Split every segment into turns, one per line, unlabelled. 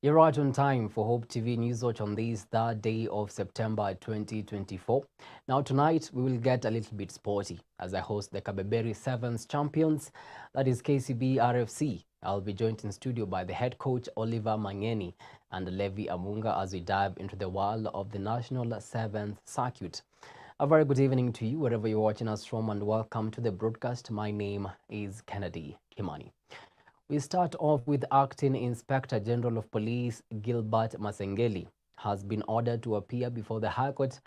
You're right on time for Hope TV Newswatch on this third day of September 2024. Now tonight we will get a little bit sporty as I host the Kabeberi Sevens champions, that is KCB RFC. I'll be joined in studio by the head coach Oliver Mangeni and Levi Amunga as we dive into the world of the National Sevens Circuit. A very good evening to you wherever you're watching us from, and welcome to the broadcast. My name is Kennedy Kimani. We start off with Acting Inspector General of Police Gilbert Masengeli has been ordered to appear before the High Court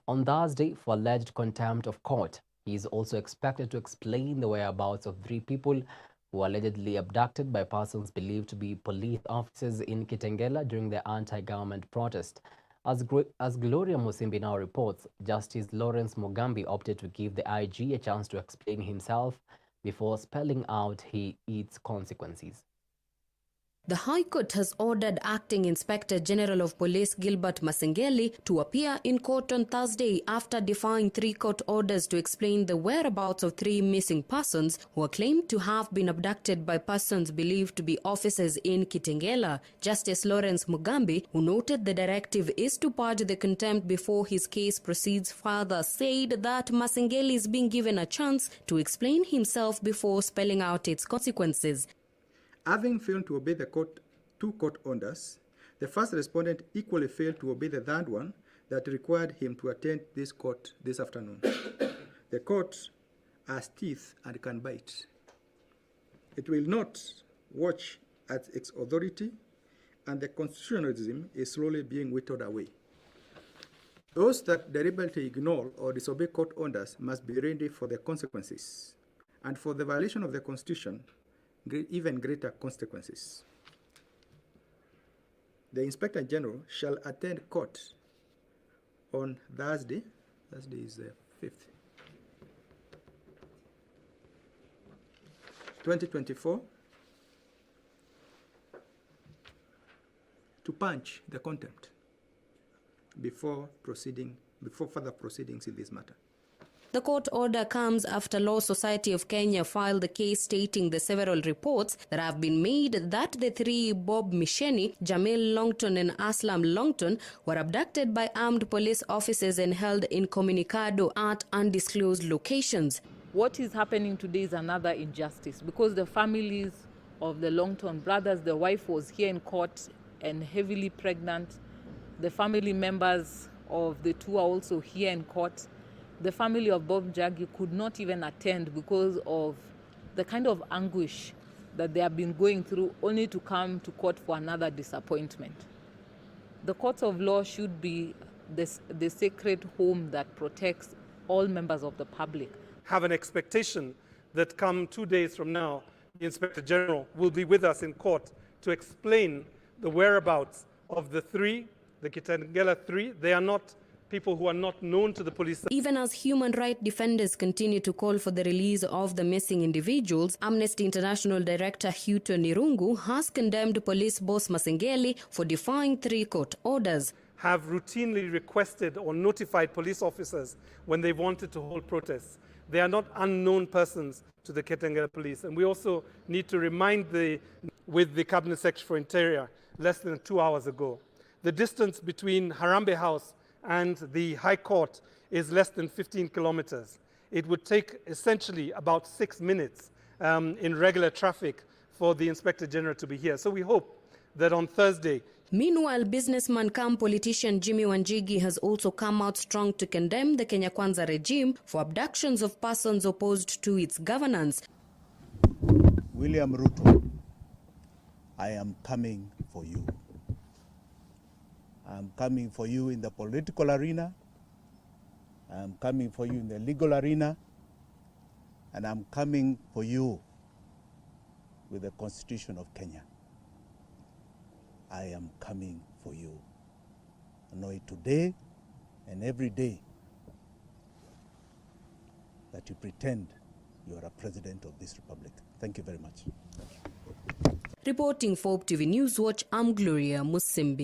on Thursday for alleged contempt of court. He is also expected to explain the whereabouts of 3 people who were allegedly abducted by persons believed to be police officers in Kitengela during the anti-government protest. As Gloria Musimbi now reports, Justice Lawrence Mugambi opted to give the IG a chance to explain himself before spelling out its consequences.
The High Court has ordered Acting Inspector General of Police Gilbert Masengeli to appear in court on Thursday after defying 3 court orders to explain the whereabouts of 3 missing persons who are claimed to have been abducted by persons believed to be officers in Kitengela. Justice Lawrence Mugambi, who noted the directive is to purge the contempt before his case proceeds further, said that Masengeli is being given a chance to explain himself before spelling out its consequences.
Having failed to obey the 2 court orders, the first respondent equally failed to obey the third one that required him to attend this court this afternoon. The court has teeth and can bite. It will not watch at its authority, and the constitutionalism is slowly being whittled away. Those that deliberately ignore or disobey court orders must be ready for the consequences, and for the violation of the Constitution, even greater consequences. The Inspector General shall attend court on Thursday is the 5th, 2024, to punch the contempt before further proceedings in this matter.
The court order comes after Law Society of Kenya filed the case stating the several reports that have been made that the 3 Bob Misheni, Jamil Longton and Aslam Longton were abducted by armed police officers and held incommunicado at undisclosed locations.
What is happening today is another injustice because the families of the Longton brothers, the wife was here in court and heavily pregnant. The family members of the 2 are also here in court. The family of Bob Njagi could not even attend because of the kind of anguish that they have been going through, only to come to court for another disappointment. The courts of law should be the sacred home that protects all members of the public.
Have an expectation that come 2 days from now, the Inspector General will be with us in court to explain the whereabouts of the 3, the Kitengela 3. They are not people who are not known to the police.
Even as human rights defenders continue to call for the release of the missing individuals, Amnesty International Director Huto Nirungu has condemned police boss Masengeli for defying 3 court orders.
Have routinely requested or notified police officers when they wanted to hold protests. They are not unknown persons to the Kitengela police. And we also need to remind with the Cabinet Secretary for Interior less than 2 hours ago, the distance between Harambee House and the High Court is less than 15 kilometers. It would take essentially about 6 minutes in regular traffic for the Inspector General to be here. So we hope that on Thursday.
Meanwhile, businessman come politician Jimmy Wanjigi has also come out strong to condemn the Kenya Kwanza regime for abductions of persons opposed to its governance.
William Ruto, I am coming for you. I'm coming for you in the political arena, I'm coming for you in the legal arena, and I'm coming for you with the Constitution of Kenya. I am coming for you. I know it today and every day that you pretend you are a president of this republic. Thank you very much.
Reporting for Hope TV Newswatch, I'm Gloria Musimbi.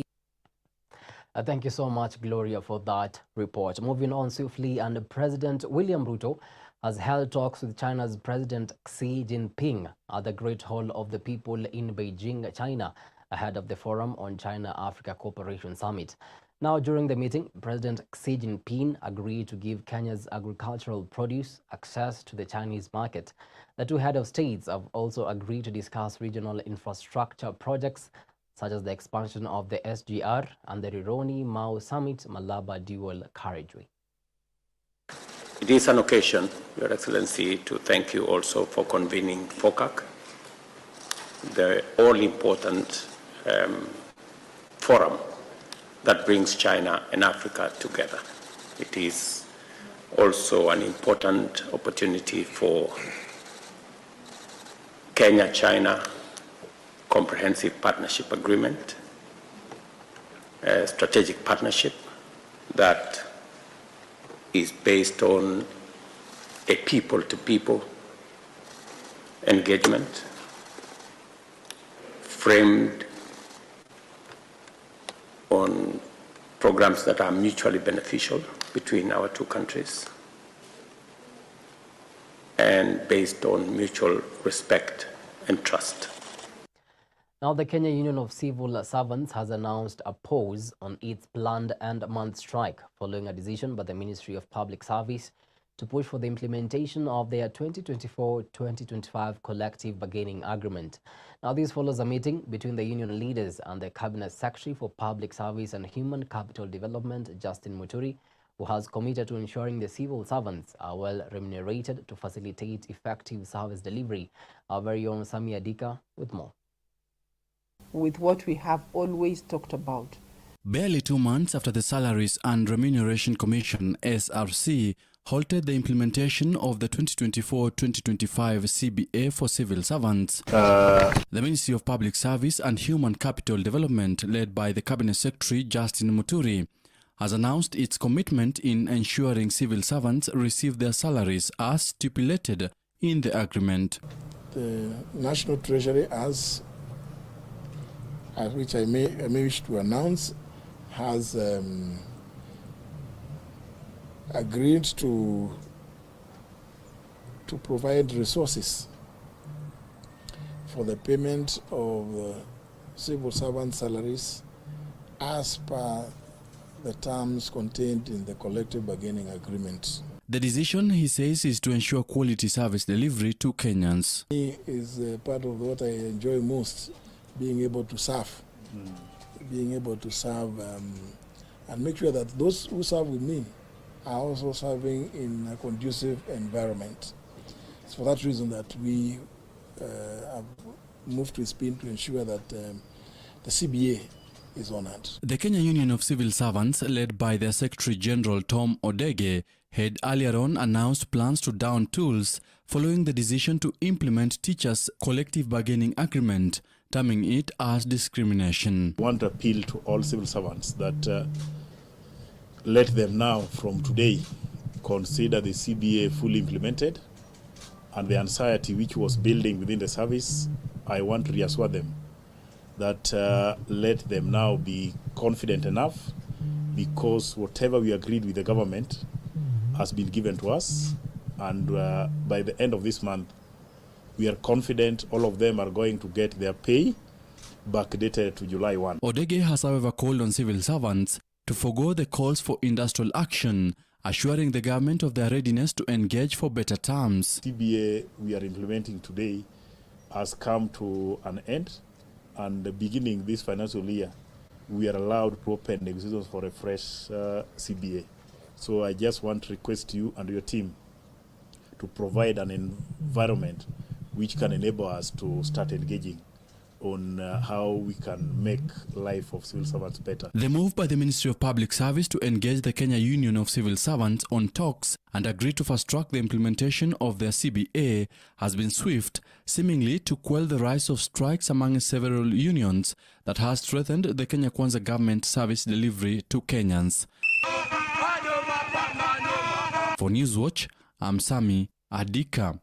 Thank you so much, Gloria, for that report. Moving on swiftly, and President William Ruto has held talks with China's President Xi Jinping at the Great Hall of the People in Beijing, China. ahead of the Forum on China-Africa Cooperation Summit. Now, during the meeting, President Xi Jinping agreed to give Kenya's agricultural produce access to the Chinese market. The two heads of states have also agreed to discuss regional infrastructure projects such as the expansion of the SGR and the Rironi-Mau Summit Malaba Dual Carriageway.
It is an occasion, Your Excellency, to thank you also for convening FOCAC, the all-important forum that brings China and Africa together. It is also an important opportunity for Kenya-China Comprehensive Partnership Agreement, a strategic partnership that is based on a people-to-people engagement framed on programs that are mutually beneficial between our two countries and based on mutual respect and trust.
Now, the Kenya Union of Civil Servants has announced a pause on its planned end-month strike following a decision by the Ministry of Public Service to push for the implementation of their 2024-2025 collective bargaining agreement. Now, this follows a meeting between the union leaders and the Cabinet Secretary for Public Service and Human Capital Development, Justin Muturi, who has committed to ensuring the civil servants are well remunerated to facilitate effective service delivery. Our very own Sami Adika with more.
With what we have always talked about.
Barely 2 months after the Salaries and Remuneration Commission, SRC, halted the implementation of the 2024-2025 CBA for civil servants. The Ministry of Public Service and Human Capital Development, led by the Cabinet Secretary Justin Muturi, has announced its commitment in ensuring civil servants receive their salaries as stipulated in the agreement.
The National Treasury, which I may wish to announce, has agreed to provide resources for the payment of civil servant salaries as per the terms contained in the collective bargaining agreement.
The decision, he says, is to ensure quality service delivery to Kenyans.
It is part of what I enjoy most, being able to serve. Being able to serve and make sure that those who serve with me are also serving in a conducive environment. It's for that reason that we have moved to spin to ensure that the CBA is honored.
The Kenya Union of Civil Servants, led by their Secretary General Tom Odege, had earlier on announced plans to down tools following the decision to implement teachers' collective bargaining agreement, terming it as discrimination.
I want to appeal to all civil servants that let them now, from today, consider the CBA fully implemented, and the anxiety which was building within the service, I want to reassure them that let them now be confident enough, because whatever we agreed with the government has been given to us, and by the end of this month, we are confident all of them are going to get their pay backdated to July 1.
Odege has, however, called on civil servants to forgo the calls for industrial action, assuring the government of their readiness to engage for better terms.
CBA we are implementing today has come to an end, and beginning this financial year, we are allowed to open negotiations for a fresh CBA. So I just want to request you and your team to provide an environment which can enable us to start engaging on how we can make life of civil servants better.
The move by the Ministry of Public Service to engage the Kenya Union of Civil Servants on talks and agree to fast-track the implementation of their CBA has been swift, seemingly to quell the rise of strikes among several unions that has threatened the Kenya Kwanza government service delivery to Kenyans. For Newswatch, I'm Sami Adika.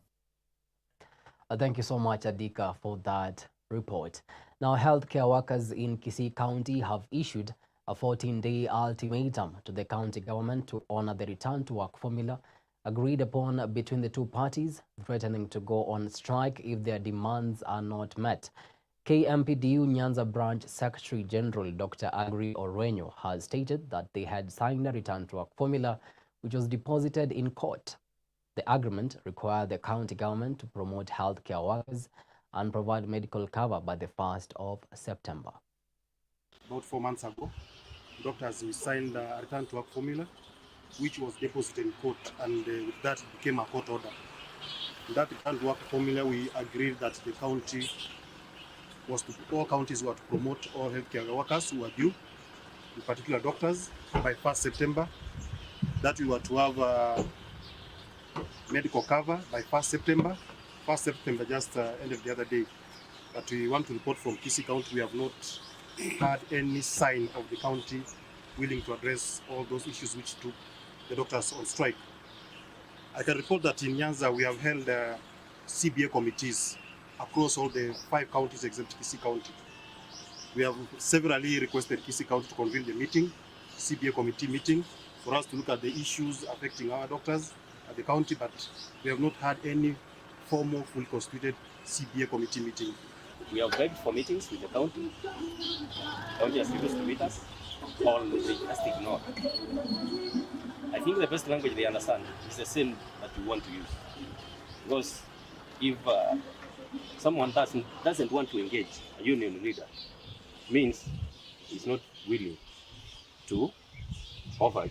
Thank you so much, Adika, for that report. Now, healthcare workers in Kisii County have issued a 14-day ultimatum to the county government to honor the return to work formula agreed upon between the two parties, threatening to go on strike if their demands are not met. KMPDU Nyanza Branch Secretary General Dr. Agri Orenyo has stated that they had signed a return to work formula which was deposited in court. The agreement required the county government to promote healthcare workers and provide medical cover by the 1st of September.
About 4 months ago, doctors we signed a return to work formula which was deposited in court, and with that it became a court order. In that return to work formula, we agreed that the county all counties were to promote all healthcare workers who are due, in particular doctors, by 1st September. That we were to have medical cover by 1st September. 1st September just ended the other day. But we want to report from Kisii County, we have not had any sign of the county willing to address all those issues which took the doctors on strike. I can report that in Nyanza we have held CBA committees across all the 5 counties except Kisii County. We have severally requested Kisii County to convene the meeting, CBA committee meeting, for us to look at the issues affecting our doctors at the county, but we have not had any formal, fully constituted CBA committee meeting.
We have begged for meetings with the county. The county has refused to meet us, or they just ignore. I think the best language they understand is the same that we want to use. Because if someone doesn't want to engage a union leader, means he's not willing to offer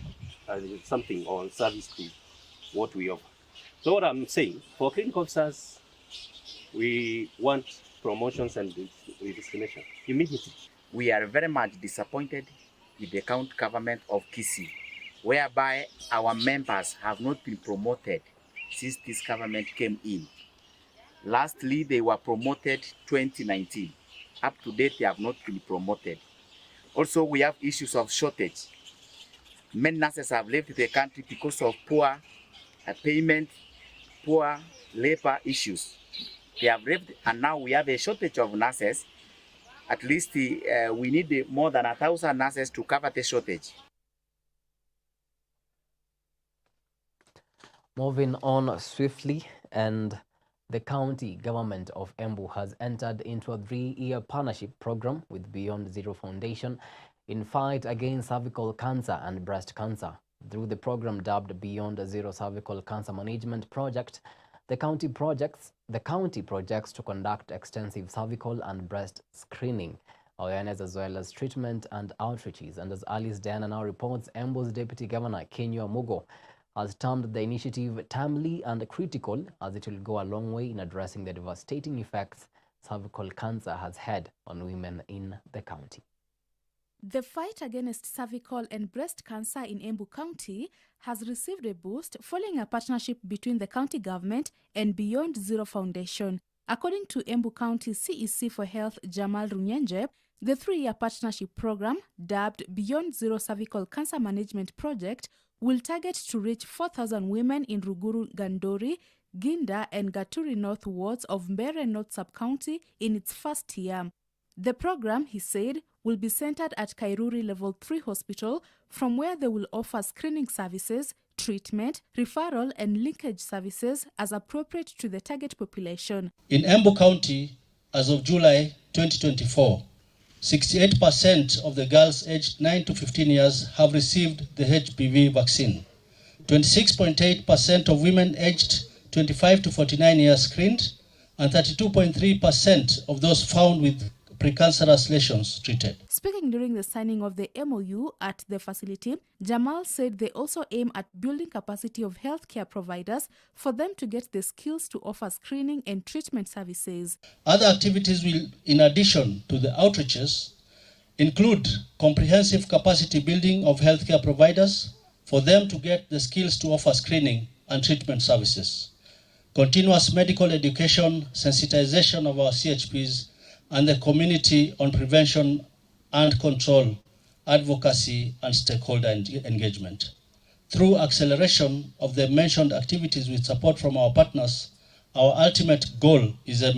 something or service to what we offer. So what I'm saying, for clinical officers, we want promotions and discrimination immediately.
We are very much disappointed with the county government of Kisii, whereby our members have not been promoted since this government came in. Lastly, they were promoted 2019. Up to date, they have not been promoted. Also, we have issues of shortage. Many nurses have left the country because of poor payment, poor labor issues. They have left, and now we have a shortage of nurses. At least we need more than 1,000 nurses to cover the shortage.
Moving on swiftly, and the county government of Embu has entered into a 3-year partnership program with Beyond Zero Foundation in fight against cervical cancer and breast cancer. Through the program dubbed Beyond Zero Cervical Cancer Management Project, the county projects to conduct extensive cervical and breast screening, awareness as well as treatment and outreaches. And as Alice Diana now reports, Embu's Deputy Governor Kenyo Amugo has termed the initiative timely and critical, as it will go a long way in addressing the devastating effects cervical cancer has had on women in the county.
The fight against cervical and breast cancer in Embu County has received a boost following a partnership between the county government and Beyond Zero Foundation. According to Embu County CEC for Health Jamal Runyenje, the 3-year partnership program, dubbed Beyond Zero Cervical Cancer Management Project, will target to reach 4,000 women in Ruguru Gandori, Ginda and Gaturi North wards of Mbere North Sub-County in its first year. The program, he said, will be centered at Kairuri Level 3 Hospital, from where they will offer screening services, treatment, referral and linkage services as appropriate to the target population.
In Embu County, as of July 2024, 68% of the girls aged 9 to 15 years have received the HPV vaccine. 26.8% of women aged 25 to 49 years screened, and 32.3% of those found with precancerous lesions treated.
Speaking during the signing of the MOU at the facility, Jamal said they also aim at building capacity of healthcare providers for them to get the skills to offer screening and treatment services.
Other activities will, in addition to the outreaches, include comprehensive capacity building of healthcare providers for them to get the skills to offer screening and treatment services, continuous medical education, sensitization of our CHPs, and the community on prevention and control, advocacy, and stakeholder engagement. Through acceleration of the mentioned activities with support from our partners, our ultimate goal is the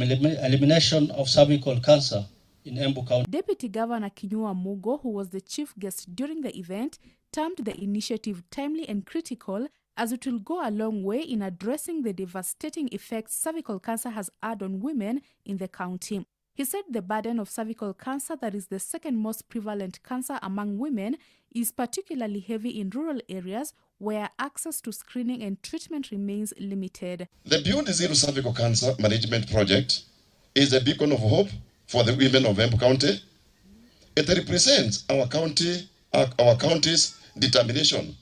elimination of cervical cancer in Embu County.
Deputy Governor Kenyo Amugo, who was the chief guest during the event, termed the initiative timely and critical, as it will go a long way in addressing the devastating effects cervical cancer has had on women in the county. He said the burden of cervical cancer, that is the second most prevalent cancer among women, is particularly heavy in rural areas where access to screening and treatment remains limited.
The Beyond Zero Cervical Cancer Management Project is a beacon of hope for the women of Embu County. It represents our county's determination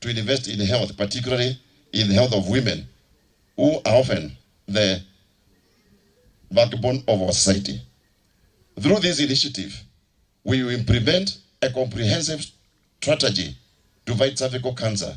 to invest in health, particularly in the health of women, who are often the backbone of our society. Through this initiative, we will implement a comprehensive strategy to fight cervical cancer.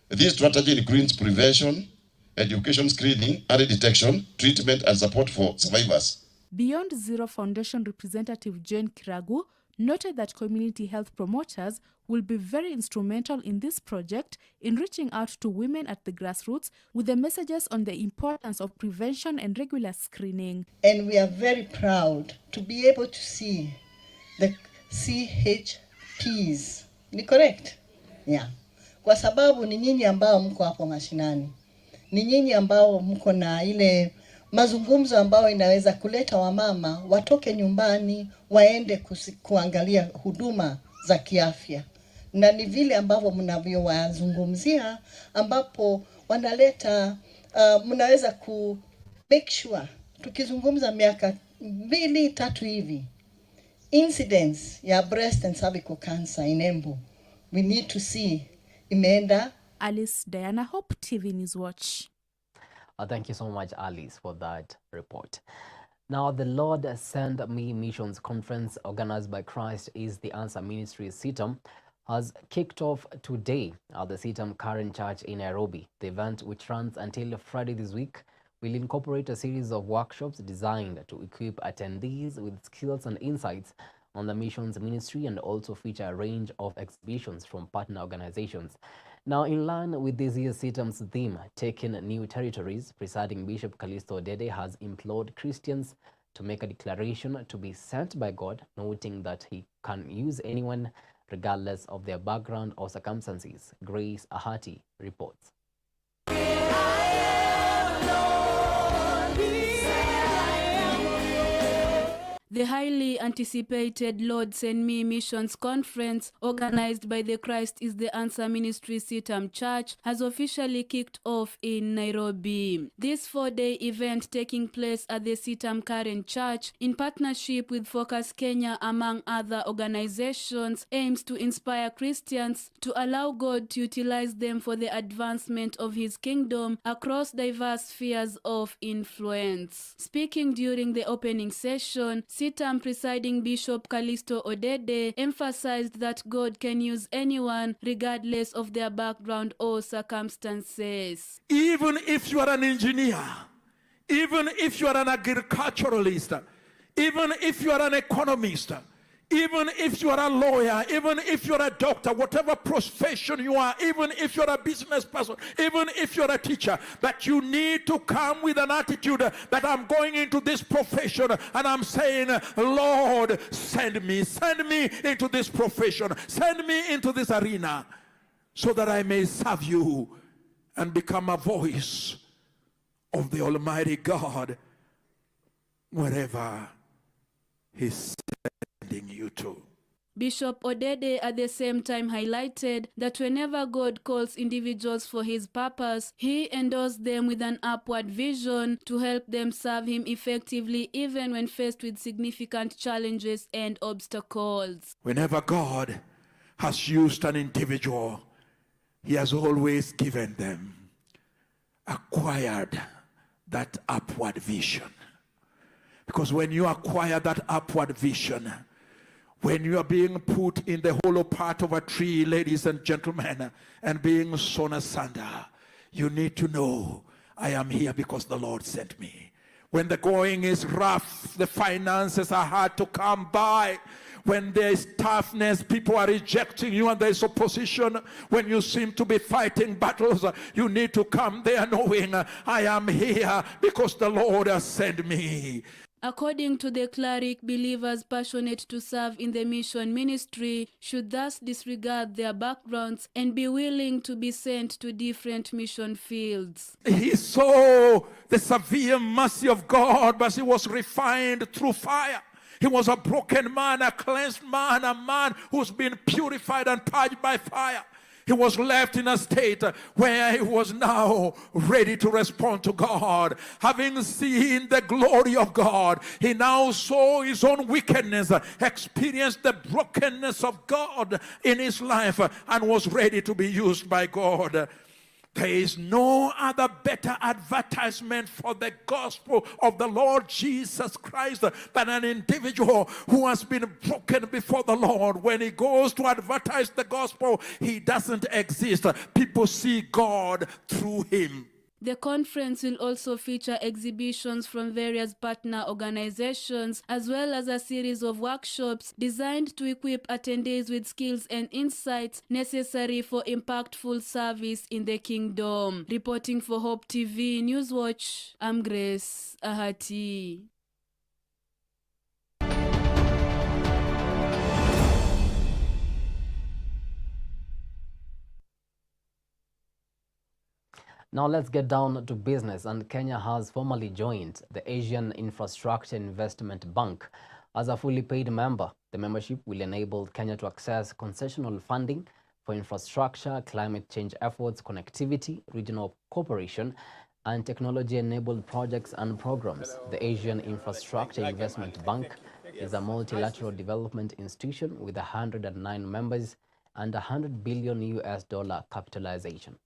This strategy includes prevention, education, screening, early detection, treatment, and support for survivors.
Beyond Zero Foundation representative Jane Kiragu noted that community health promoters will be very instrumental in this project in reaching out to women at the grassroots with the messages on the importance of prevention and regular screening.
And we are very proud to be able to see the CHPs. Ni correct? Yeah. Kwa sababu ni nyinyi ambao mko hapo mashinani. Ni nyinyi ambao mko na ile mazungumzo ambao inaweza kuleta wamama watoke nyumbani waende kuangalia huduma za kiafya. Na ni vile ambavyo mnavyowazungumzia ambapo wanaleta mnaweza ku make sure tukizungumza miaka 2-3 hivi incidence ya breast and cervical cancer in Embu, we need to see imeenda.
Alice Diana, Hope TV Newswatch.
Thank you so much, Alice, for that report. Now, the Lord Send Me Missions Conference, organized by Christ is the Answer Ministry CITAM, has kicked off today at the CITAM Karen Church in Nairobi. The event, which runs until Friday this week, will incorporate a series of workshops designed to equip attendees with skills and insights on the missions ministry, and also feature a range of exhibitions from partner organizations. Now, in line with this year's CITAM's theme, Taking New Territories, Presiding Bishop Callisto Odede has implored Christians to make a declaration to be sent by God, noting that he can use anyone regardless of their background or circumstances. Grace Ahati reports.
The highly anticipated Lord Send Me Missions Conference, organized by the Christ is the Answer Ministry CITAM Church, has officially kicked off in Nairobi. This 4-day event, taking place at the CITAM Karen Church in partnership with Focus Kenya, among other organizations, aims to inspire Christians to allow God to utilize them for the advancement of his kingdom across diverse spheres of influence. Speaking during the opening session, CITAM Presiding Bishop Callisto Odede emphasized that God can use anyone regardless of their background or circumstances.
Even if you are an engineer, even if you are an agriculturalist, even if you are an economist, even if you are a lawyer, even if you are a doctor, whatever profession you are, even if you are a business person, even if you are a teacher, that you need to come with an attitude that I'm going into this profession and I'm saying, Lord, send me into this profession, send me into this arena so that I may serve you and become a voice of the Almighty God wherever he's sending you to.
Bishop Odede at the same time highlighted that whenever God calls individuals for his purpose, he endows them with an upward vision to help them serve him effectively, even when faced with significant challenges and obstacles.
Whenever God has used an individual, he has always given them, acquired that upward vision. Because when you acquire that upward vision, when you are being put in the hollow part of a tree, ladies and gentlemen, and being sown asunder, you need to know, I am here because the Lord sent me. When the going is rough, the finances are hard to come by, when there is toughness, people are rejecting you and there is opposition, when you seem to be fighting battles, you need to come there knowing, I am here because the Lord has sent me.
According to the cleric, believers passionate to serve in the mission ministry should thus disregard their backgrounds and be willing to be sent to different mission fields.
He saw the severe mercy of God, but he was refined through fire. He was a broken man, a cleansed man, a man who's been purified and purged by fire. He was left in a state where he was now ready to respond to God. Having seen the glory of God, he now saw his own wickedness, experienced the brokenness of God in his life, and was ready to be used by God. There is no other better advertisement for the gospel of the Lord Jesus Christ than an individual who has been broken before the Lord. When he goes to advertise the gospel, he doesn't exist. People see God through him.
The conference will also feature exhibitions from various partner organizations, as well as a series of workshops designed to equip attendees with skills and insights necessary for impactful service in the kingdom. Reporting for Hope TV Newswatch, I'm Grace Ahati.
Now let's get down to business, and Kenya has formally joined the Asian Infrastructure Investment Bank as a fully paid member. The membership will enable Kenya to access concessional funding for infrastructure, climate change efforts, connectivity, regional cooperation, and technology-enabled projects and programs. The Asian Infrastructure Investment Bank is a multilateral development institution with 109 members and $100 billion capitalization.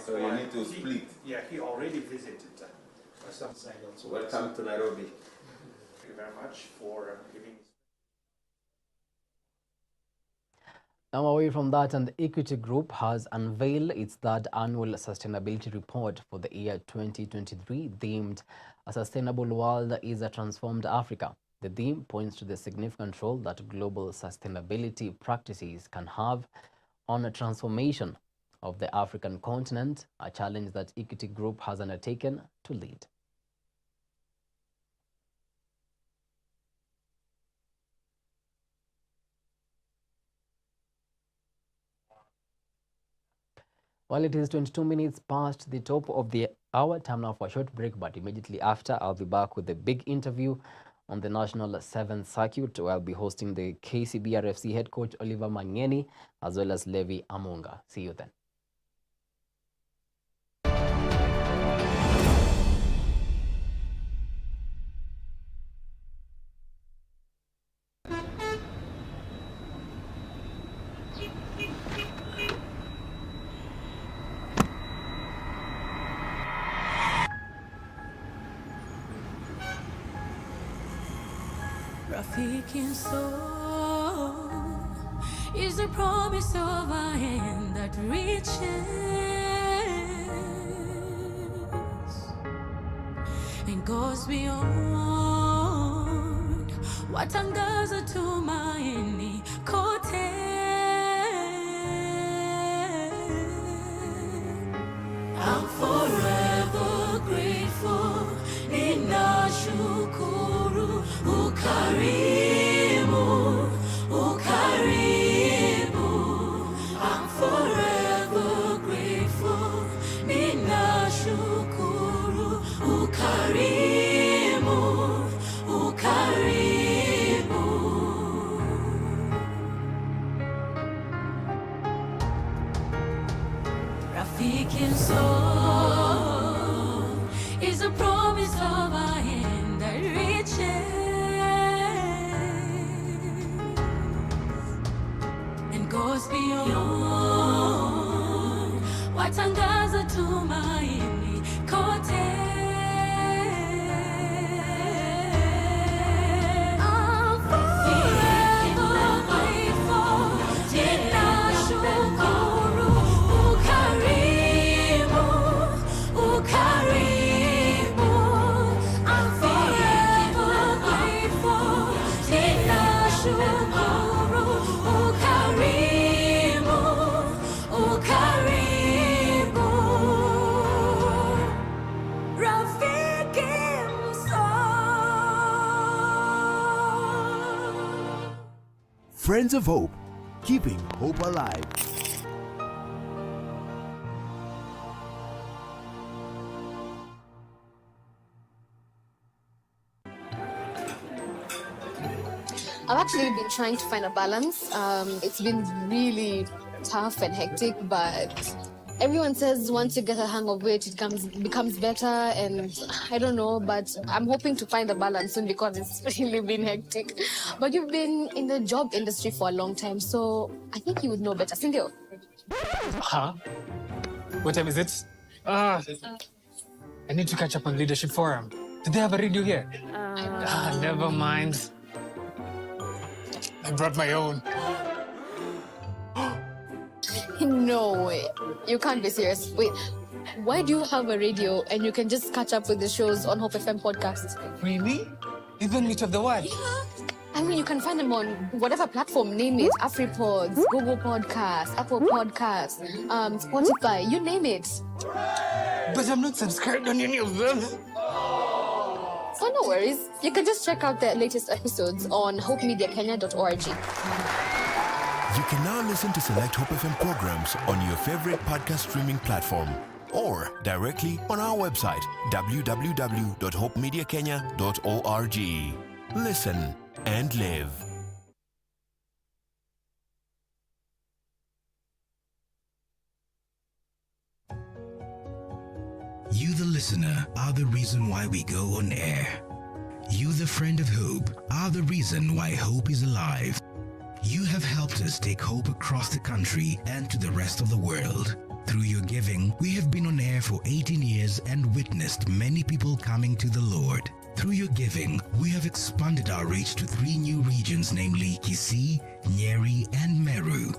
So you need to split.
Yeah, he already visited some side also.
Welcome to Nairobi.
Thank you very much for giving.
Now away from that, and the Equity Group has unveiled its third annual sustainability report for the year 2023, themed "A Sustainable World is a Transformed Africa." The theme points to the significant role that global sustainability practices can have on a transformation of the African continent, a challenge that Equity Group has undertaken to lead. Well, it is 22 minutes past the top of the hour. Time now for a short break, but immediately after, I'll be back with a big interview on the National 7th Circuit, where I'll be hosting the KCB RFC head coach Oliver Mangeni, as well as Levi Amunga. See you then.
Rafiki soul is the promise of a hand that reaches and goes beyond what angaza tumaini kote. I'm forever grateful. Ninashukuru ukarimu, ukarimu. I'm forever grateful. Ninashukuru ukarimu, ukarimu. Rafiki soul is a promise of a hand that reaches and goes beyond what angaza tumaini kote. I'm forever grateful. Ninashukuru ukarimu, ukarimu. I'm forever grateful. Ninashukuru ukarimu,
Friends of Hope, keeping hope alive.
I've actually been trying to find a balance. It's been really tough and hectic, but everyone says once you get a hang of it, it becomes better, and I don't know, but I'm hoping to find a balance soon because it's really been hectic. But you've been in the job industry for a long time, so I think you would know better. Sindio?
Huh? What time is it? I need to catch up on Leadership Forum. Do they have a radio here? Never mind. I brought my own.
No way. You can't be serious. Wait, why do you have a radio and you can just catch up with the shows on Hope FM podcasts?
Really? Even Meet of the One?
I mean, you can find them on whatever platform, name it. AfriPods, Google Podcasts, Apple Podcasts, Spotify, you name it.
But I'm not subscribed on any of them.
So no worries. You can just check out the latest episodes on hopemediakenya.org.
You can now listen to select Hope FM programs on your favorite podcast streaming platform or directly on our website, www.hopemediakenya.org. Listen and live.
You, the listener, are the reason why we go on air. You, the friend of hope, are the reason why hope is alive. You have helped us take hope across the country and to the rest of the world. Through your giving, we have been on air for 18 years and witnessed many people coming to the Lord. Through your giving, we have expanded our reach to 3 new regions, namely Kisii, Nyeri, and Meru.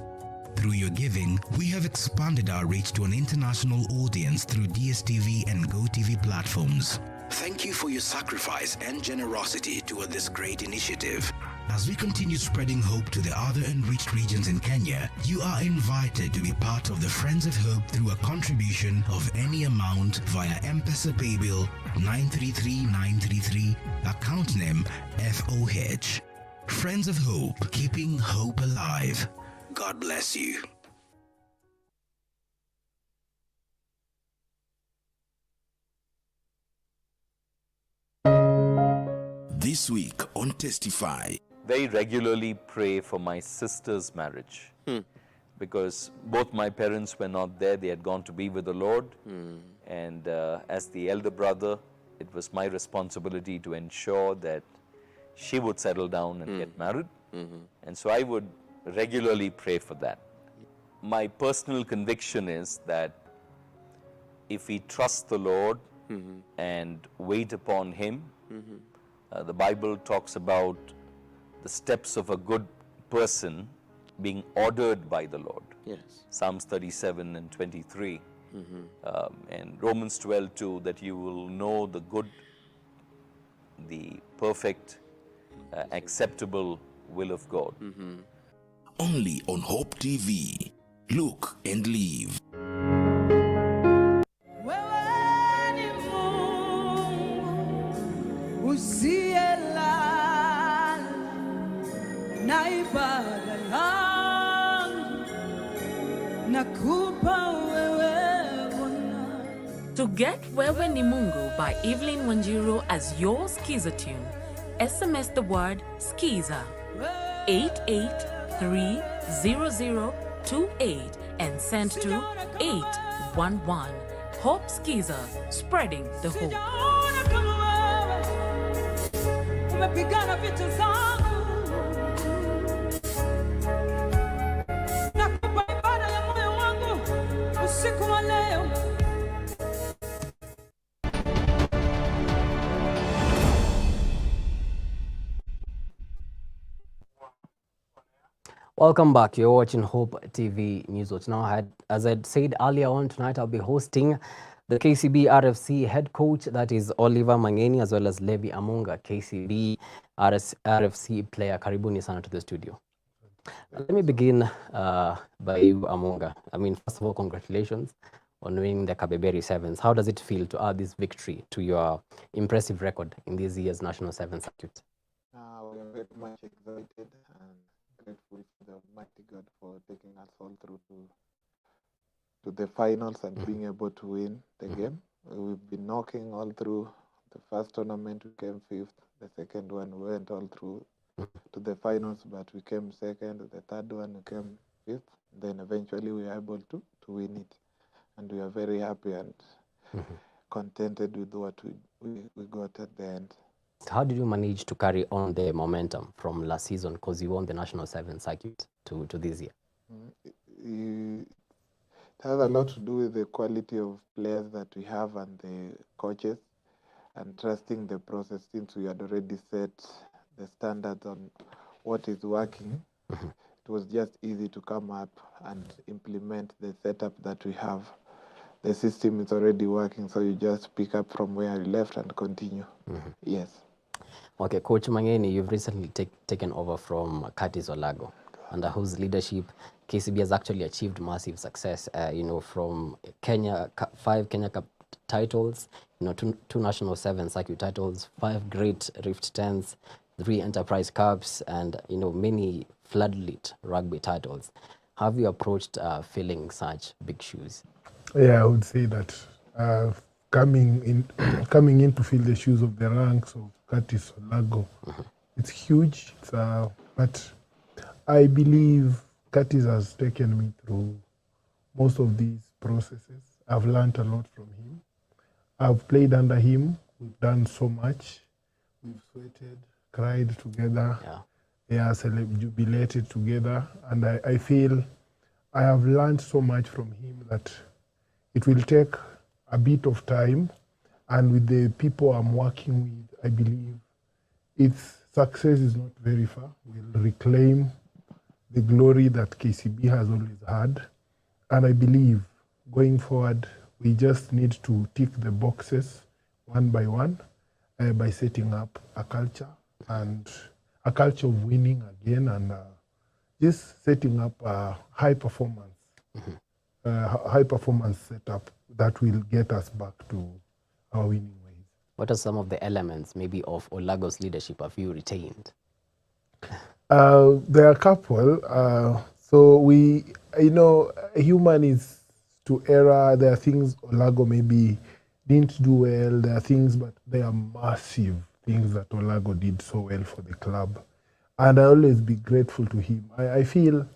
Through your giving, we have expanded our reach to an international audience through DSTV and GoTV platforms. Thank you for your sacrifice and generosity toward this great initiative. As we continue spreading hope to the other unreached regions in Kenya, you are invited to be part of the Friends of Hope through a contribution of any amount via M-Pesa Paybill 933933, account name FOH. Friends of Hope, keeping hope alive. God bless you.
This week on Testify.
Very regularly pray for my sister's marriage because both my parents were not there. They had gone to be with the Lord. And as the elder brother, it was my responsibility to ensure that she would settle down and get married. And so I would regularly pray for that. My personal conviction is that if we trust the Lord and wait upon Him, the Bible talks about the steps of a good person being ordered by the Lord.
Yes.
Psalms 37 and 23. And Romans 12:2, that you will know the good, the perfect, acceptable will of God.
Only on Hope TV. Look and live.
Na ibada yangu nakupa wewe Bwana.
To get Wewe ni Mungu by Evelyn Wanjiru as your Skiza tune, SMS the word Skiza 88300028 and send to 811. Hope Skiza, spreading the hope.
Sijaona kama wewe umepigana vita zangu. Nakupa ibada ya moyo wangu usiku wa leo.
Welcome back. You're watching Hope TV Newswatch. Now, as I said earlier on, tonight I'll be hosting the KCB RFC head coach, that is Oliver Mangeni, as well as Levi Amunga, KCB RFC player. Karibuni sana to the studio. Let me begin by you, Amunga. I mean, first of all, congratulations on winning the Kabeberi Sevens. How does it feel to add this victory to your impressive record in this year's National Sevens circuit?
We are very much excited and
grateful to the Almighty God for taking us all through to the finals and being able to win the game. We've been knocking all through. The first tournament we came 5th. The second one we went all through to the finals, but we came 2nd. The third one we came 5th. Then eventually we were able to win it. And we are very happy and contented with what we got at the end.
How did you manage to carry on the momentum from last season, because you won the National 7 circuit, to this year?
It has a lot to do with the quality of players that we have and the coaches, and trusting the process since we had already set the standards on what is working. It was just easy to come up and implement the setup that we have. The system is already working, so you just pick up from where you left and continue. Yes.
Okay, Coach Mangeni, you've recently taken over from Curtis Olago, under whose leadership KCB has actually achieved massive success. From Kenya, 5 Kenya Cup titles, 2 National 7 circuit titles, 5 Great Rift 10s, 3 Enterprise Cups, and many floodlit rugby titles. Have you approached filling such big shoes?
Yeah, I would say that coming in to fill the shoes of the ranks of Curtis Olago, it's huge. But I believe Curtis has taken me through most of these processes. I've learned a lot from him. I've played under him. We've done so much. We've sweated, cried together. Jubilated together. And I feel I have learned so much from him that it will take a bit of time. And with the people I'm working with, I believe its success is not very far. We'll reclaim the glory that KCB has always had. And I believe going forward, we just need to tick the boxes one by one by setting up a culture, and a culture of winning again, and just setting up a high performance setup that will get us back to our winning ways.
What are some of the elements maybe of Olago's leadership have you retained?
There are a couple. So we, human is to error. There are things Olago maybe didn't do well. There are things, but they are massive things that Olago did so well for the club. And I always be grateful to him. I feel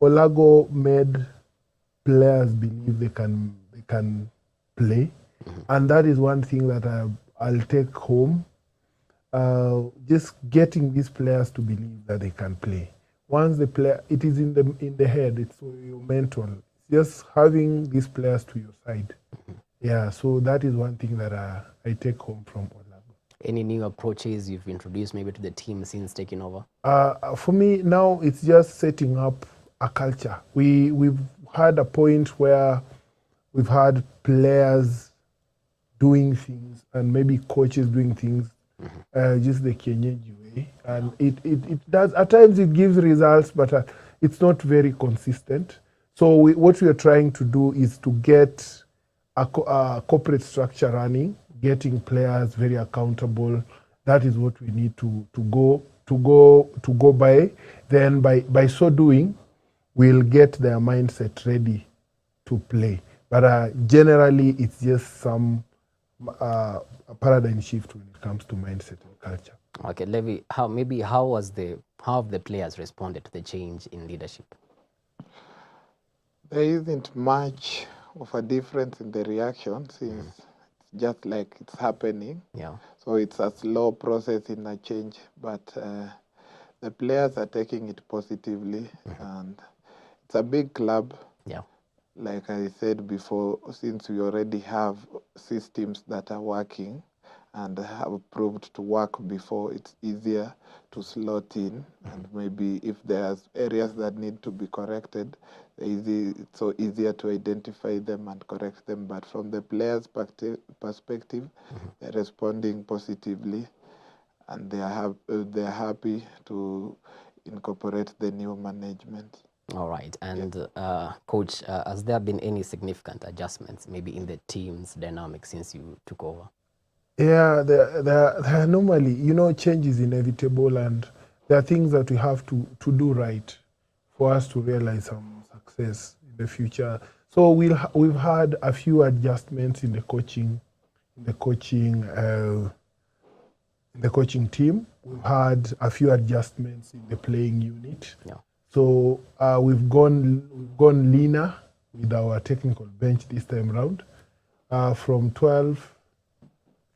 Olago made players believe they can play. And that is one thing that I'll take home. Just getting these players to believe that they can play. Once the player, it is in the head, it's your mental. Just having these players to your side. Yeah, so that is one thing that I take home from Olago.
Any new approaches you've introduced maybe to the team since taking over?
For me, now it's just setting up a culture. We've had a point where we've had players doing things and maybe coaches doing things just the Kenyeji way. And it does, at times it gives results, but it's not very consistent. So what we are trying to do is to get a corporate structure running, getting players very accountable. That is what we need to go by. Then by so doing, we'll get their mindset ready to play. But generally, it's just some a paradigm shift when it comes to mindset and culture.
Okay, Levi, how have the players responded to the change in leadership?
There isn't much of a difference in the reaction since it's just like it's happening.
Yeah.
So it's a slow process in a change, but the players are taking it positively, and it's a big club.
Yeah.
Like I said before, since we already have systems that are working and have proved to work before, it's easier to slot in. And maybe if there's areas that need to be corrected, it's so easier to identify them and correct them. But from the players' perspective, they're responding positively, and they're happy to incorporate the new management.
All right. And Coach, has there been any significant adjustments maybe in the team's dynamics since you took over?
Yeah, there are normally, change is inevitable, and there are things that we have to do right for us to realize some success in the future. So we've had a few adjustments in the coaching team. We've had a few adjustments in the playing unit.
Yeah.
So we've gone leaner with our technical bench this time round, from 12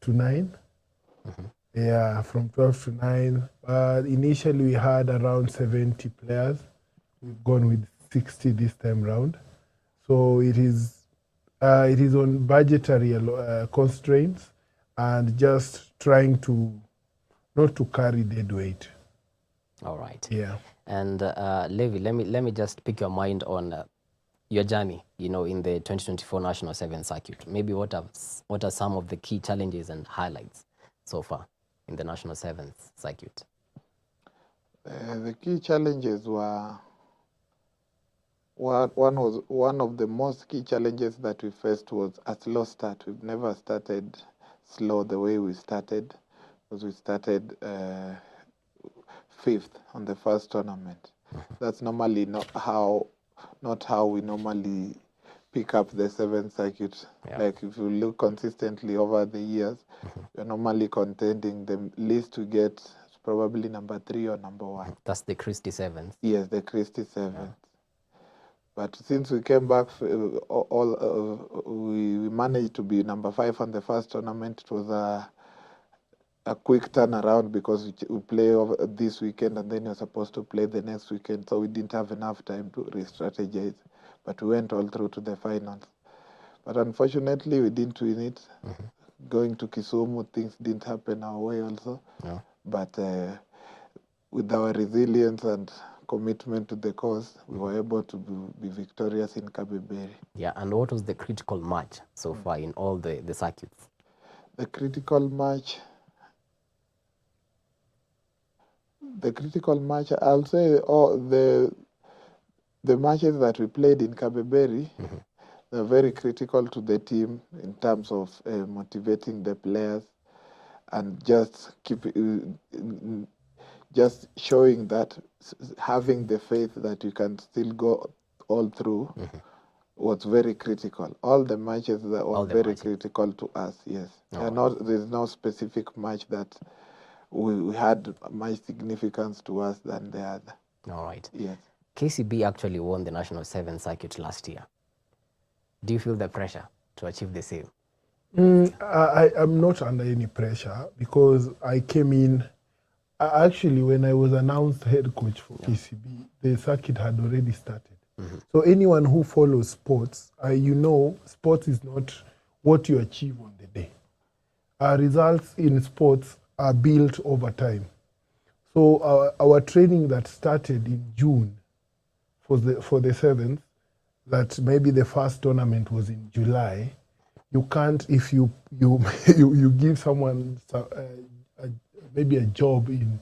to 9.
Mm-hmm.
Yeah, from 12 to 9. Initially we had around 70 players. We've gone with 60 this time round. So it is on budgetary constraints and just trying to not to carry dead weight.
All right.
Yeah.
And Levi, let me just pick your mind on your journey, in the 2024 National Sevens circuit. Maybe what are some of the key challenges and highlights so far in the National Sevens circuit?
The key challenges were one of the most key challenges that we faced was a slow start. We've never started slow the way we started, because we started 5th on the first tournament. That's normally not how we normally pick up the 7th circuit.
Yeah.
Like if you look consistently over the years, we're normally contending the least to get probably number 3 or number 1.
That's the Christie Sevens.
Yes, the Christie Sevens. Yeah. But since we came back, we managed to be number 5 on the first tournament. It was a quick turnaround because we play over this weekend and then you're supposed to play the next weekend. So we didn't have enough time to re-strategize. But we went all through to the finals. But unfortunately, we didn't win it.
Mm-hmm.
Going to Kisumu, things didn't happen our way also.
Yeah.
But with our resilience and commitment to the cause, we were able to be victorious in Kabeberi.
Yeah, and what was the critical match so far in all the circuits?
The critical match, I'll say the matches that we played in Kabeberi,
mm-hmm.
they're very critical to the team in terms of motivating the players and just just showing that having the faith that you can still go all through
mm-hmm.
was very critical. All the matches that were very critical to us, yes. There's no specific match that we had much significance to us than the other.
All right.
Yes.
KCB actually won the National Sevens circuit last year. Do you feel the pressure to achieve the same?
I'm not under any pressure because I came in. Actually, when I was announced head coach for KCB, the circuit had already started.
Mm-hmm.
So anyone who follows sports, sports is not what you achieve on the day. Results in sports are built over time. So our training that started in June for the 7th, that maybe the first tournament was in July, you can't, if you give someone maybe a job in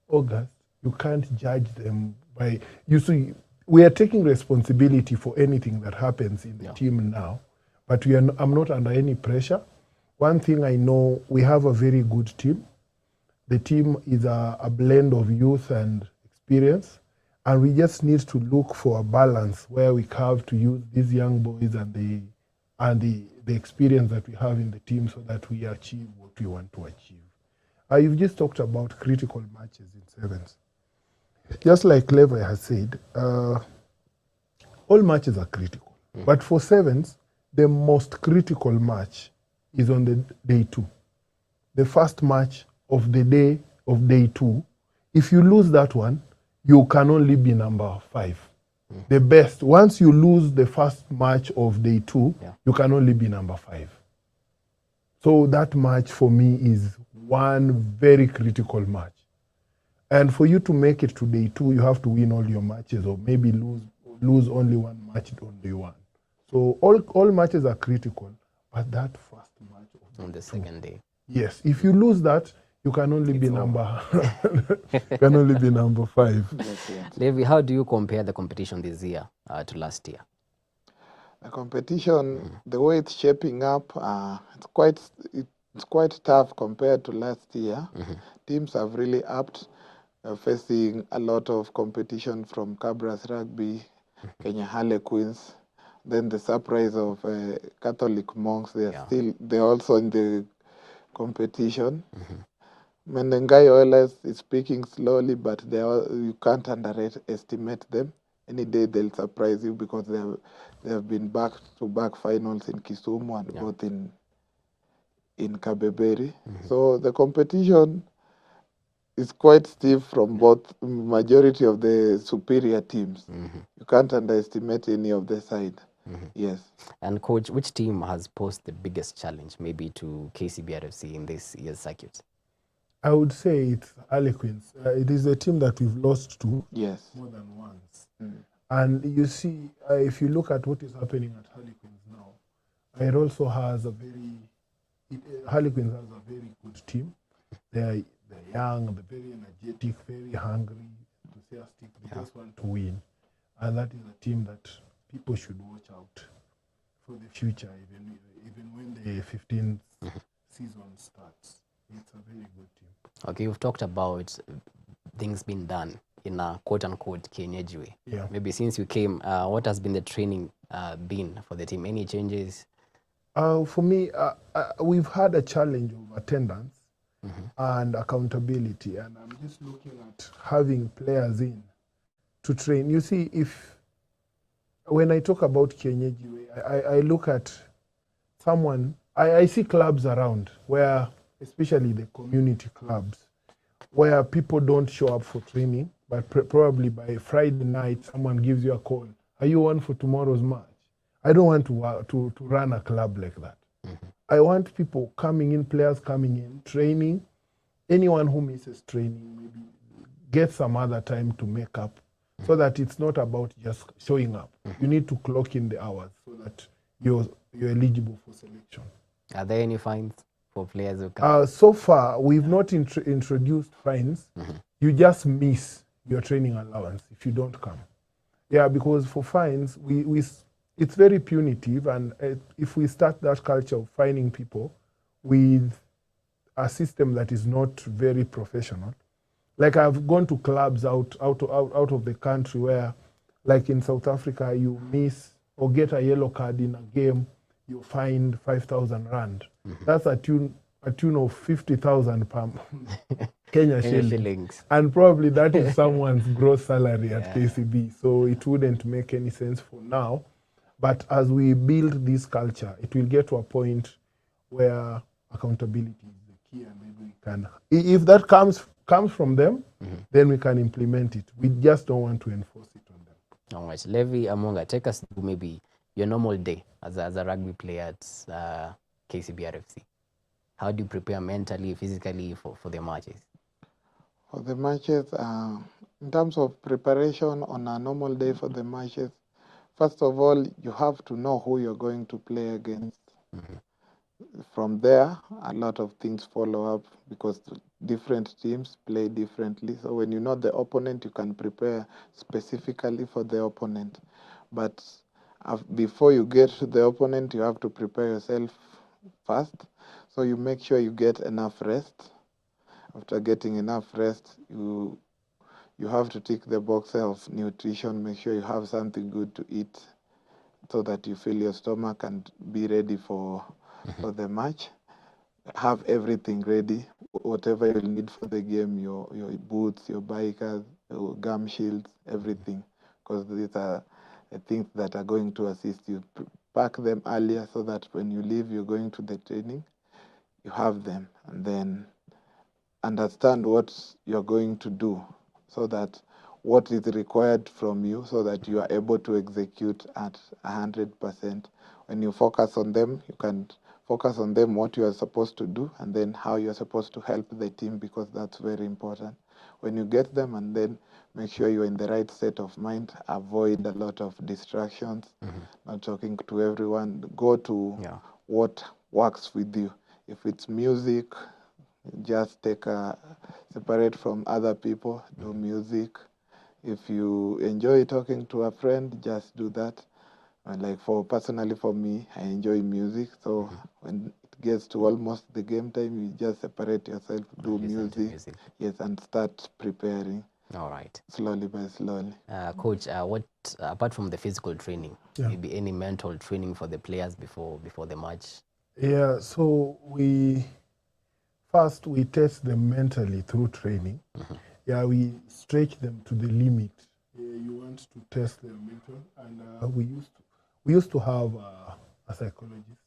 August, you can't judge them by, we are taking responsibility for anything that happens in the team now, but I'm not under any pressure. One thing I know, we have a very good team. The team is a blend of youth and experience, and we just need to look for a balance where we have to use these young boys and the experience that we have in the team so that we achieve what we want to achieve. You've just talked about critical matches in sevens. Just like Levi has said, all matches are critical. But for sevens, the most critical match is on the day 2. The first match of the day of day 2. If you lose that one, you can only be number 5. The best, once you lose the first match of day 2, you can only be number 5. So that match for me is one very critical match. And for you to make it to day 2, you have to win all your matches, or maybe lose only one match on day 1. So all matches are critical, but that first match of
on the second day.
Yes, if you lose that, you can only be number 5.
Levi, how do you compare the competition this year to last year?
The competition, the way it's shaping up, it's quite tough compared to last year. Teams have really upped. facing a lot of competition from Cabras Rugby, Kenya Harlequins. Then the surprise of Catholic monks, they're also in the competition. Menengai Oilers is speaking slowly, but you can't underestimate them. Any day they'll surprise you because they have been back-to-back finals in Kisumu and both in Kabeberi. So the competition is quite stiff from both majority of the superior teams. You can't underestimate any of the side. Yes.
And coach, which team has posed the biggest challenge maybe to KCBRFC in this year's circuit?
I would say it's Harlequins. It is a team that we've lost to
more
than once. And you see, if you look at what is happening at Harlequins now, it also has Harlequins has a very good team. They're young, they're very energetic, very hungry, enthusiastic. They just want to win. And that is a team that people should watch out for the future, even when the 15th season starts. It's a very good team.
Okay, you've talked about things being done in a quote-unquote Kienyeji way.
Yeah.
Maybe since you came, what has been the training been for the team? Any changes?
For me, we've had a challenge of attendance and accountability, and I'm just looking at having players in to train. You see, when I talk about Kienyeji way, I look at someone, I see clubs around where, especially the community clubs, where people don't show up for training, but probably by Friday night, someone gives you a call. Are you on for tomorrow's match? I don't want to run a club like that. I want people coming in, players coming in, training. Anyone who misses training, maybe get some other time to make up, so that it's not about just showing up. You need to clock in the hours so that you're eligible for selection.
Are there any fines for players who come?
So far, we've not introduced fines. You just miss your training allowance if you don't come. Yeah, because for fines, it's very punitive, and if we start that culture of fining people with a system that is not very professional, like I've gone to clubs out of the country where, like in South Africa, you miss or get a yellow card in a game, you fined 5,000 rand. That's a tune of 50,000 per Kenya shillings. And probably that is someone's gross salary at KCB. So it wouldn't make any sense for now. But as we build this culture, it will get to a point where accountability is the key, and maybe we can, if that comes from them, then we can implement it. We just don't want to enforce it on them.
All right. Levi Amonga, take us through maybe your normal day as a rugby player at KCBRFC. How do you prepare mentally, physically for the matches?
For the matches, in terms of preparation on a normal day for the matches, first of all, you have to know who you're going to play against. From there, a lot of things follow up because different teams play differently. So when you know the opponent, you can prepare specifically for the opponent. But before you get to the opponent, you have to prepare yourself first. So you make sure you get enough rest. After getting enough rest, you have to tick the box of nutrition. Make sure you have something good to eat so that you fill your stomach and be ready for the match. Have everything ready, whatever you need for the game, your boots, your bikers, your gum shields, everything, because these are the things that are going to assist you. Pack them earlier so that when you leave, you're going to the training, you have them, and then understand what you're going to do so that what is required from you so that you are able to execute at 100%. When you focus on them, you can focus on them what you are supposed to do and then how you are supposed to help the team, because that's very important. When you get them, and then make sure you're in the right state of mind, avoid a lot of distractions, not talking to everyone, go to what works with you. If it's music, just separate from other people, do music. If you enjoy talking to a friend, just do that. And like personally for me, I enjoy music, so when it gets to almost the game time, you just separate yourself, do music, yes, and start preparing.
All right.
Slowly by slowly.
Coach, what apart from the physical training,
Yeah.
maybe any mental training for the players before the match?
Yeah, so we test them mentally through training. Yeah, we stretch them to the limit. You want to test their mental, and we used to have a psychologist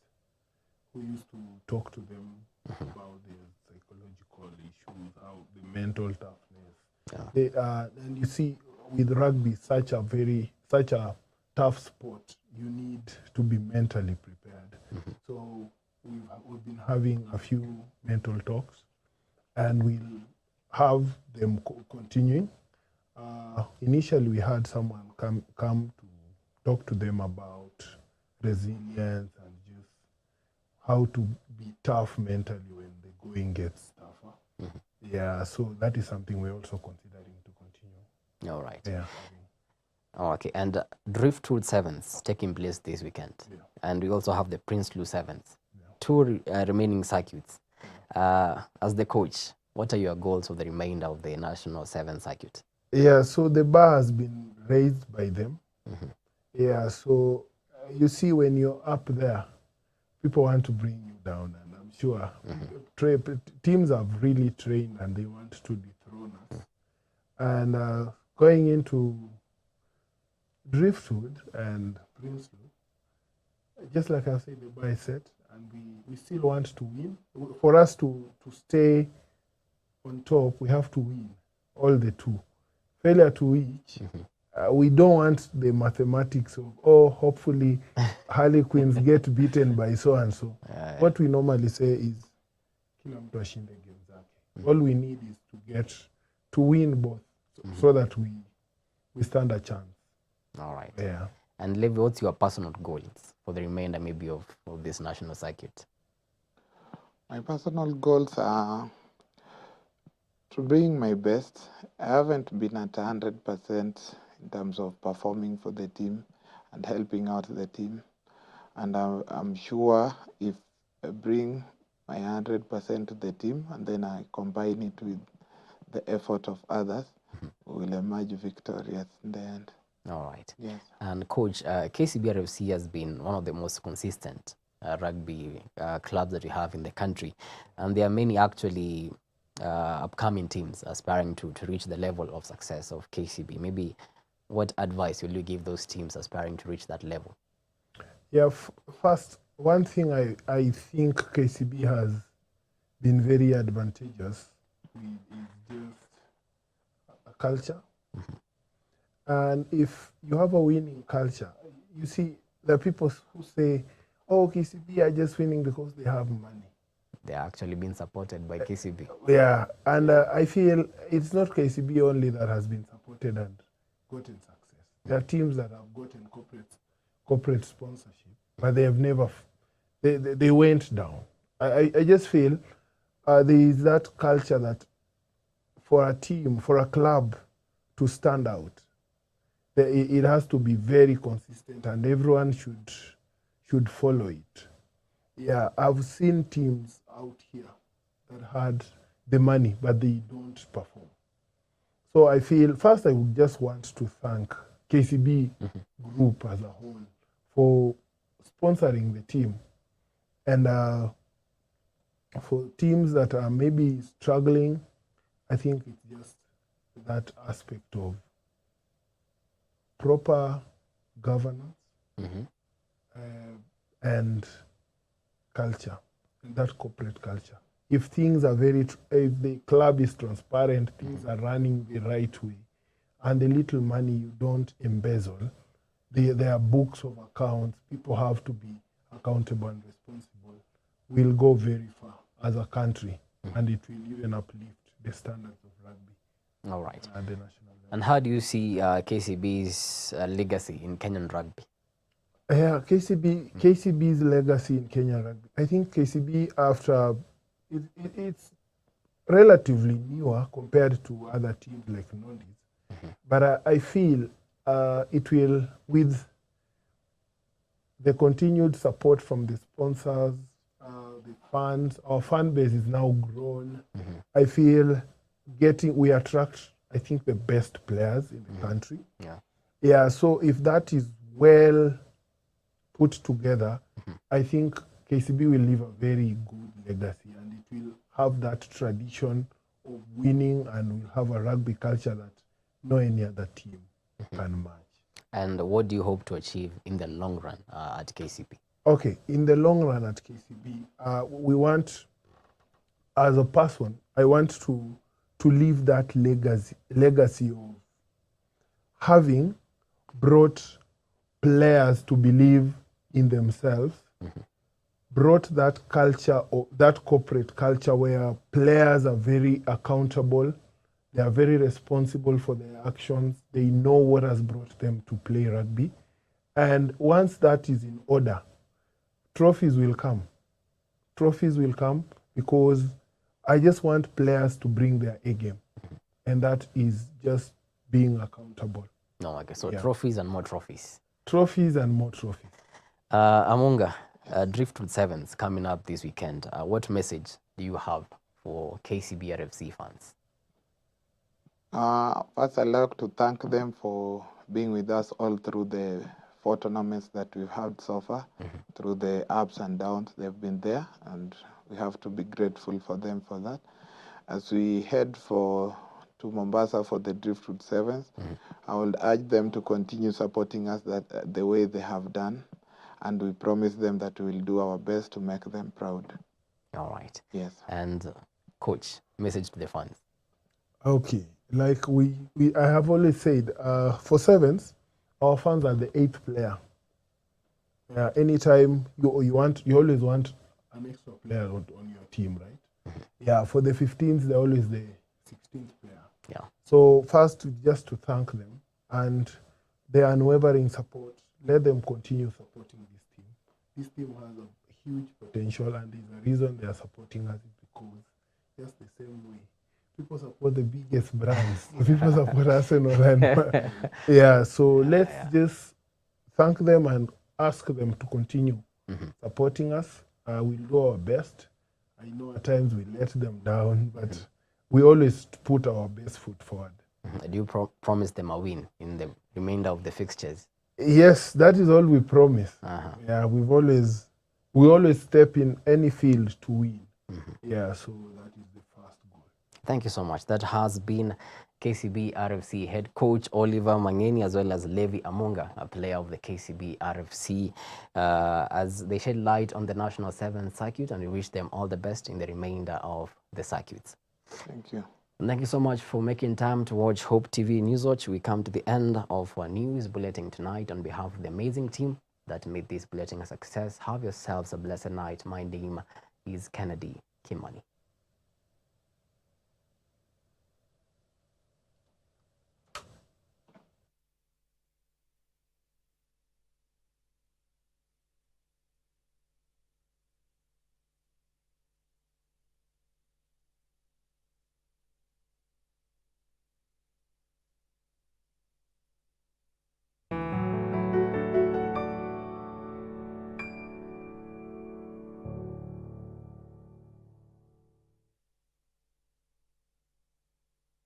who used to talk to them about their psychological issues, how the mental toughness. And you see, with rugby, such a tough sport, you need to be mentally prepared. So we've been having a few mental talks, and we'll have them continuing. Initially, we had someone come to talk to them about resilience and just how to be tough mentally when the going gets tougher. Yeah, so that is something we're also considering to continue.
All right.
Yeah.
Oh, okay, and Driftwood Sevens taking place this weekend.
Yeah.
And we also have the Prinsloo Sevens. Two remaining circuits. As the coach, what are your goals for the remainder of the National Seven circuit?
Yeah, so the bar has been raised by them. Yeah, so you see, when you're up there, people want to bring you down, and I'm sure teams have really trained and they want to dethrone us. And going into Driftwood and Prinsloo, just like I said, the bar is set, and we still want to win. For us to stay on top, we have to win all the two. Failure to which, we don't want the mathematics of, hopefully Harlequins get beaten by so-and-so. What we normally say is, kila mtu ashinde game zake. All we need is to win both, so that we stand a chance.
All right.
Yeah.
And Levi, what's your personal goals for the remainder maybe of this national circuit?
My personal goals are to bring my best. I haven't been at 100% in terms of performing for the team and helping out the team. And I'm sure if I bring my 100% to the team and then I combine it with the effort of others, we will emerge victorious in the end.
All right.
Yes.
And Coach, KCB has been one of the most consistent rugby clubs that we have in the country. And there are many actually upcoming teams aspiring to reach the level of success of KCB. Maybe what advice will you give those teams aspiring to reach that level?
Yeah, first, one thing I think KCB has been very advantageous with is just a culture. And if you have a winning culture, you see, there are people who say, oh, KCB are just winning because they have money.
They're actually being supported by KCB.
Yeah, and I feel it's not KCB only that has been supported and gotten success. There are teams that have gotten corporate sponsorship, but they have never, they went down. I just feel there is that culture that for a team, for a club to stand out, it has to be very consistent and everyone should follow it. Yeah, I've seen teams out here that had the money, but they don't perform. So I feel, first I would just want to thank KCB group as a whole for sponsoring the team. And for teams that are maybe struggling, I think it's just that aspect of proper governance and culture, and that corporate culture. If things are if the club is transparent, things are running the right way, and the little money you don't embezzle, there are books of accounts, people have to be accountable and responsible, we'll go very far as a country, and it will even uplift the standards of rugby.
All right.
At the national level.
And how do you see KCB's legacy in Kenyan rugby?
Yeah, KCB's legacy in Kenyan rugby. I think KCB, after it's relatively newer compared to other teams like Nondis, but I feel it will, with the continued support from the sponsors, the fans, our fan base is now grown. I feel we attract, I think, the best players in the country. Yeah, so if that is well put together, I think KCB will leave a very good legacy, and it will have that tradition of winning, and will have a rugby culture that no any other team can match.
And what do you hope to achieve in the long run at KCB?
Okay, in the long run at KCB, we want, as a person, I want to leave that legacy of having brought players to believe in themselves, brought that culture, or that corporate culture where players are very accountable, they are very responsible for their actions, they know what has brought them to play rugby. And once that is in order, trophies will come. Trophies will come because I just want players to bring their A game. And that is just being accountable.
No, okay, so trophies and more trophies.
Trophies and more trophies.
Amunga, Driftwood Sevens coming up this weekend. What message do you have for KCB RFC fans?
First, I'd like to thank them for being with us all through the 4 tournaments that we've had so far. Through the ups and downs, they've been there, and we have to be grateful for them for that. As we head to Mombasa for the Driftwood Sevens, I would urge them to continue supporting us the way they have done, and we promise them that we will do our best to make them proud.
All right.
Yes.
And coach, message to the fans.
Okay, like I have always said, for Sevens, our fans are the 8th player. Anytime you always want an extra player on your team, right? Yeah, for the 15th, they're always the 16th player.
Yeah.
So first, just to thank them and their unwavering support. Let them continue supporting this team. This team has a huge potential, and the reason they are supporting us is because just the same way people support the biggest brands. People support Arsenal. And yeah, so let's just thank them and ask them to continue supporting us. We'll do our best. I know at times we let them down, but we always put our best foot forward.
Do you promise them a win in the remainder of the fixtures?
Yes, that is all we promise. Yeah, we always step in any field to win. Yeah, so that is the first goal.
Thank you so much. That has been KCB RFC head coach Oliver Mangeni, as well as Levi Amunga, a player of the KCB RFC, as they shed light on the National 7 circuit, and we wish them all the best in the remainder of the circuits.
Thank you.
Thank you so much for making time to watch Hope TV Newswatch. We come to the end of our news bulletin tonight. On behalf of the amazing team that made this bulletin a success, have yourselves a blessed night. My name is Kennedy Kimani.